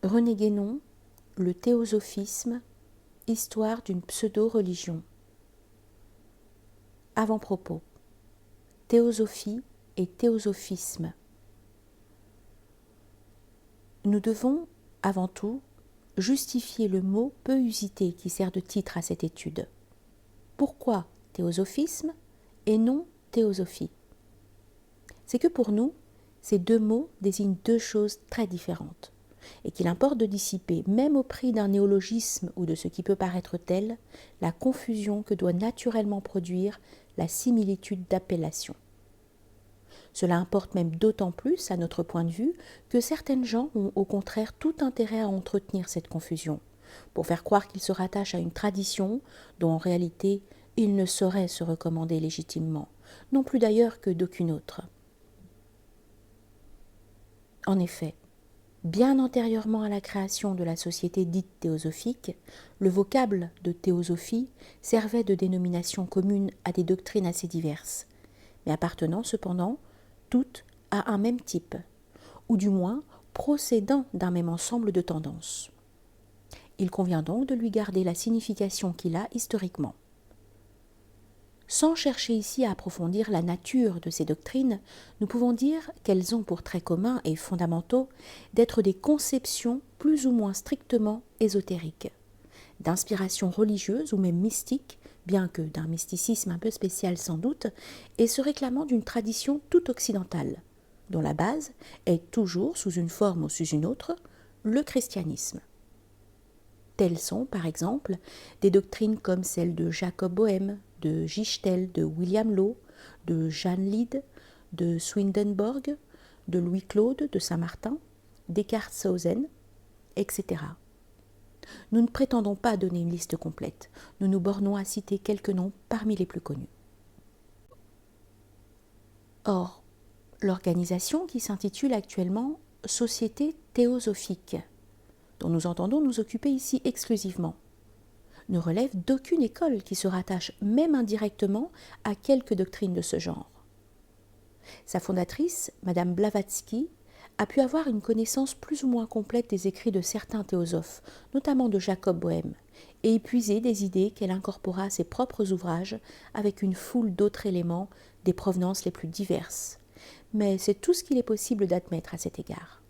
René Guénon, Le théosophisme, histoire d'une pseudo-religion. Avant-propos. Théosophie et théosophisme. Nous devons, avant tout, justifier le mot peu usité qui sert de titre à cette étude. Pourquoi théosophisme et non théosophie? C'est que pour nous, ces deux mots désignent deux choses très différentes, et qu'il importe de dissiper, même au prix d'un néologisme ou de ce qui peut paraître tel, la confusion que doit naturellement produire la similitude d'appellation. Cela importe même d'autant plus, à notre point de vue, que certaines gens ont au contraire tout intérêt à entretenir cette confusion, pour faire croire qu'ils se rattachent à une tradition dont en réalité ils ne sauraient se recommander légitimement, non plus d'ailleurs que d'aucune autre. En effet, bien antérieurement à la création de la société dite théosophique, le vocable de théosophie servait de dénomination commune à des doctrines assez diverses, mais appartenant cependant toutes à un même type, ou du moins procédant d'un même ensemble de tendances. Il convient donc de lui garder la signification qu'il a historiquement. Sans chercher ici à approfondir la nature de ces doctrines, nous pouvons dire qu'elles ont pour traits communs et fondamentaux d'être des conceptions plus ou moins strictement ésotériques, d'inspiration religieuse ou même mystique, bien que d'un mysticisme un peu spécial sans doute, et se réclamant d'une tradition tout occidentale, dont la base est toujours, sous une forme ou sous une autre, le christianisme. Telles sont, par exemple, des doctrines comme celles de Jacob Boehme, de Gichtel, de William Law, de Jeanne Lyd, de Swedenborg, de Louis-Claude de Saint-Martin, d'Eckhart-Sausen, etc. Nous ne prétendons pas donner une liste complète, nous nous bornons à citer quelques noms parmi les plus connus. Or, l'organisation qui s'intitule actuellement Société théosophique, dont nous entendons nous occuper ici exclusivement, ne relève d'aucune école qui se rattache même indirectement à quelque doctrine de ce genre. Sa fondatrice, Madame Blavatsky, a pu avoir une connaissance plus ou moins complète des écrits de certains théosophes, notamment de Jacob Boehme, et y puiser des idées qu'elle incorpora à ses propres ouvrages avec une foule d'autres éléments des provenances les plus diverses. Mais c'est tout ce qu'il est possible d'admettre à cet égard.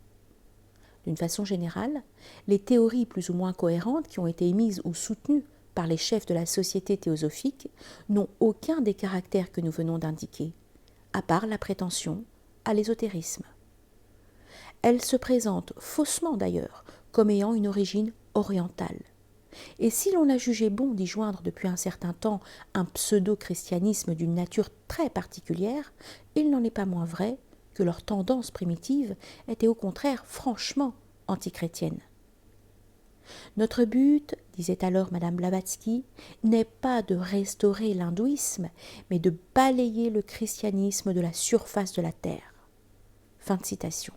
D'une façon générale, les théories plus ou moins cohérentes qui ont été émises ou soutenues par les chefs de la société théosophique n'ont aucun des caractères que nous venons d'indiquer, à part la prétention à l'ésotérisme. Elles se présentent faussement d'ailleurs comme ayant une origine orientale. Et si l'on a jugé bon d'y joindre depuis un certain temps un pseudo-christianisme d'une nature très particulière, il n'en est pas moins vrai que leur tendance primitive était au contraire franchement antichrétienne. Notre but, disait alors Madame Blavatsky, n'est pas de restaurer l'hindouisme, mais de balayer le christianisme de la surface de la terre. Fin de citation.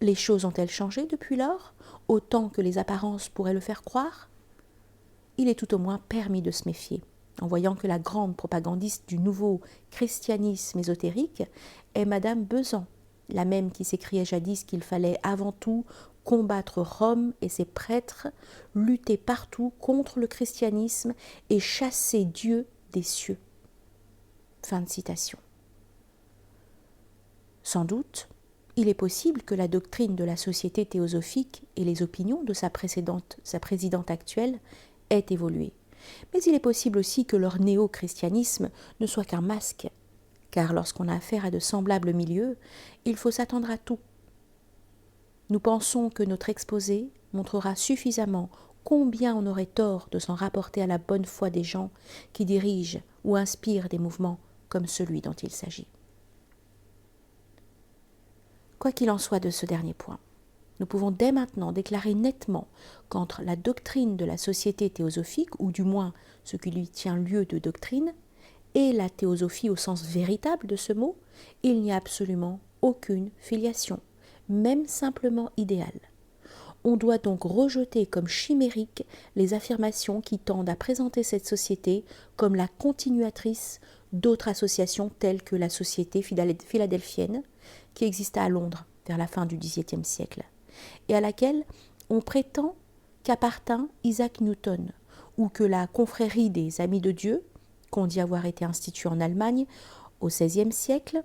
Les choses ont-elles changé depuis lors, autant que les apparences pourraient le faire croire? Il est tout au moins permis de se méfier, en voyant que la grande propagandiste du nouveau christianisme ésotérique est Madame Besan, la même qui s'écriait jadis qu'il fallait avant tout combattre Rome et ses prêtres, lutter partout contre le christianisme et chasser Dieu des cieux. Fin de citation. Sans doute, il est possible que la doctrine de la société théosophique et les opinions de sa présidente actuelle aient évolué. Mais il est possible aussi que leur néo-christianisme ne soit qu'un masque, car lorsqu'on a affaire à de semblables milieux, il faut s'attendre à tout. Nous pensons que notre exposé montrera suffisamment combien on aurait tort de s'en rapporter à la bonne foi des gens qui dirigent ou inspirent des mouvements comme celui dont il s'agit. Quoi qu'il en soit de ce dernier point, nous pouvons dès maintenant déclarer nettement qu'entre la doctrine de la société théosophique, ou du moins ce qui lui tient lieu de doctrine, et la théosophie au sens véritable de ce mot, il n'y a absolument aucune filiation, même simplement idéale. On doit donc rejeter comme chimériques les affirmations qui tendent à présenter cette société comme la continuatrice d'autres associations telles que la Société philadelphienne, qui exista à Londres vers la fin du XVIIe siècle, et à laquelle on prétend qu'appartint Isaac Newton, ou que la confrérie des Amis de Dieu, qu'on dit avoir été instituée en Allemagne au XVIe siècle,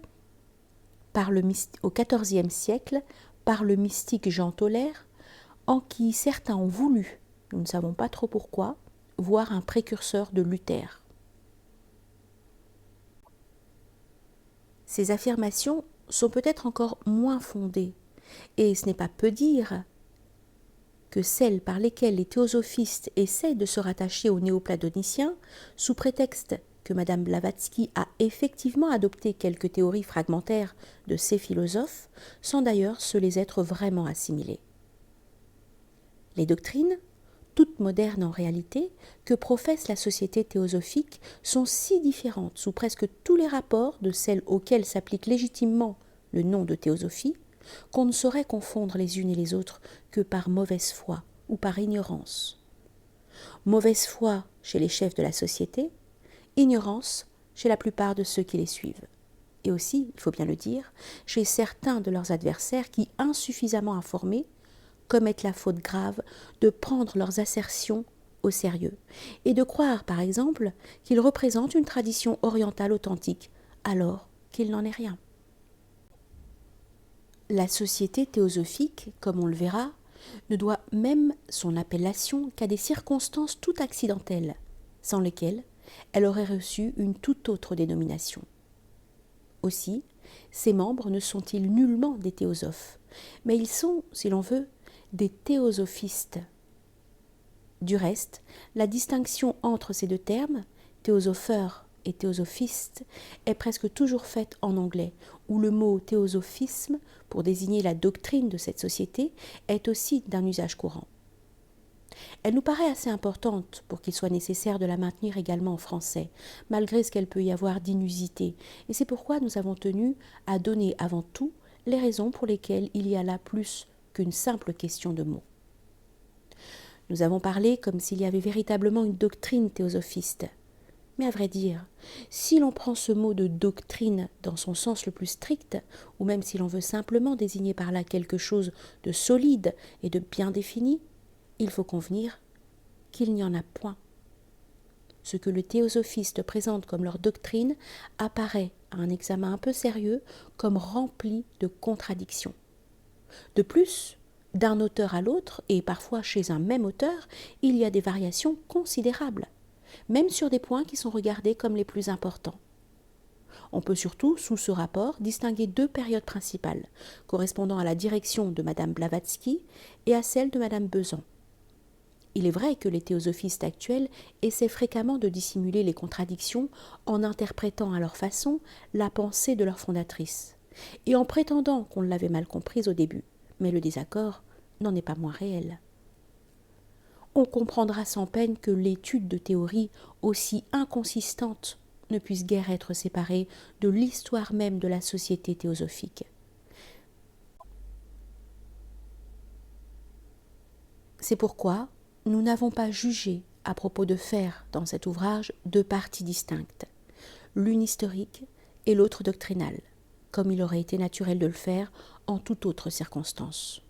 au XIVe siècle, par le mystique Jean Tauler, en qui certains ont voulu, nous ne savons pas trop pourquoi, voir un précurseur de Luther. Ces affirmations sont peut-être encore moins fondées, et ce n'est pas peu dire que celles par lesquelles les théosophistes essaient de se rattacher aux néoplatoniciens, sous prétexte que Madame Blavatsky a effectivement adopté quelques théories fragmentaires de ces philosophes, sans d'ailleurs se les être vraiment assimilées. Les doctrines, toutes modernes en réalité, que professe la société théosophique sont si différentes sous presque tous les rapports de celles auxquelles s'applique légitimement le nom de théosophie, qu'on ne saurait confondre les unes et les autres que par mauvaise foi ou par ignorance. Mauvaise foi chez les chefs de la société, ignorance chez la plupart de ceux qui les suivent. Et aussi, il faut bien le dire, chez certains de leurs adversaires qui, insuffisamment informés, commettent la faute grave de prendre leurs assertions au sérieux et de croire, par exemple, qu'ils représentent une tradition orientale authentique, alors qu'il n'en est rien. La société théosophique, comme on le verra, ne doit même son appellation qu'à des circonstances tout accidentelles, sans lesquelles elle aurait reçu une toute autre dénomination. Aussi, ses membres ne sont-ils nullement des théosophes, mais ils sont, si l'on veut, des théosophistes. Du reste, la distinction entre ces deux termes, théosopheur et théosophiste, est presque toujours faite en anglais, où le mot théosophisme, pour désigner la doctrine de cette société, est aussi d'un usage courant. Elle nous paraît assez importante pour qu'il soit nécessaire de la maintenir également en français, malgré ce qu'elle peut y avoir d'inusité, et c'est pourquoi nous avons tenu à donner avant tout les raisons pour lesquelles il y a là plus qu'une simple question de mots. Nous avons parlé comme s'il y avait véritablement une doctrine théosophiste. Mais à vrai dire, si l'on prend ce mot de doctrine dans son sens le plus strict, ou même si l'on veut simplement désigner par là quelque chose de solide et de bien défini, il faut convenir qu'il n'y en a point. Ce que le théosophiste présente comme leur doctrine apparaît à un examen un peu sérieux comme rempli de contradictions. De plus, d'un auteur à l'autre, et parfois chez un même auteur, il y a des variations considérables, même sur des points qui sont regardés comme les plus importants. On peut surtout, sous ce rapport, distinguer deux périodes principales, correspondant à la direction de Madame Blavatsky et à celle de Madame Besan. Il est vrai que les théosophistes actuels essaient fréquemment de dissimuler les contradictions en interprétant à leur façon la pensée de leur fondatrice, et en prétendant qu'on l'avait mal comprise au début, mais le désaccord n'en est pas moins réel. On comprendra sans peine que l'étude de théories aussi inconsistantes ne puisse guère être séparée de l'histoire même de la société théosophique. C'est pourquoi nous n'avons pas jugé à propos de faire dans cet ouvrage deux parties distinctes, l'une historique et l'autre doctrinale, comme il aurait été naturel de le faire en toute autre circonstance.